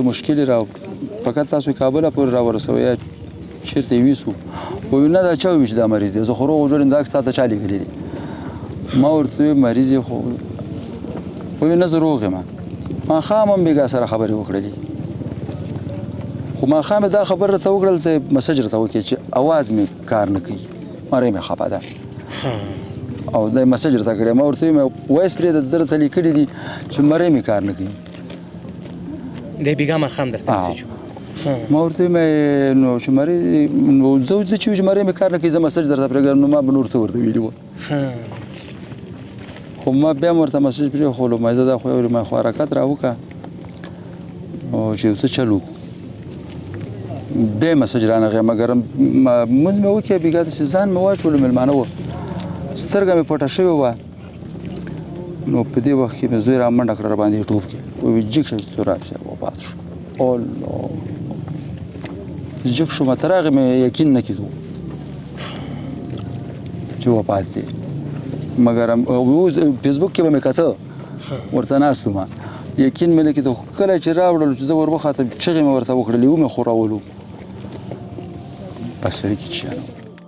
څه مشکل را فقط تاسو کابل پورې راورسوئ یا چېرته یې ویسو وایي نه دا چا وویل چې دا مریض دی زه خو روغ جوړ یم دا عکس تا ته چا لیکلی دی ما ورته وویل مریض یې خو وایي نه زه روغ یم ماښام هم بېګا سره خبرې وکړلې خو ماښام یې دا خبره راته وکړل ته مسج راته وکړې چې اواز مې کار نه کوي مرۍ مې خفه ده او دا مسج راته کړی ما ورته ویم وایس پرې د ده راته لیکلي دي چې مرۍ مې کار نه کوي دی بېګا ماښام درته مسج ما ورته ویم نو چې مرۍ نو ده چې وایي چې مرۍ مې کار نه کوي زه مسج درته پرېږدم نو ما به نور څه ورته ویلي وه خو ما بیا هم ورته مسج پرېښولو ما زه دا خو ما خو حرکت راوکړه او چې یو څه چل وکړو بیا مسج رانغی مګر مونځ مې وکړې بېګا داسې ځان مې واچولو مېلمانه وه سترګه مې پټه شوې وه نو په دې وخت کې مې زوی را منډه کړه راباندې ټوپ کې وایي جګ شه چې تراب صاحب وفات شو الله جګ شوم تر هغې مې یقین نه کېدو چې وفات دی مګر فیسبوک کې به مې کته ورته ناست وم یقین مې نه کېدو کله چې راوړلو چې زه ور وخاتم چغې مې ورته وکړلې ومې خورولو بس سړي کې چي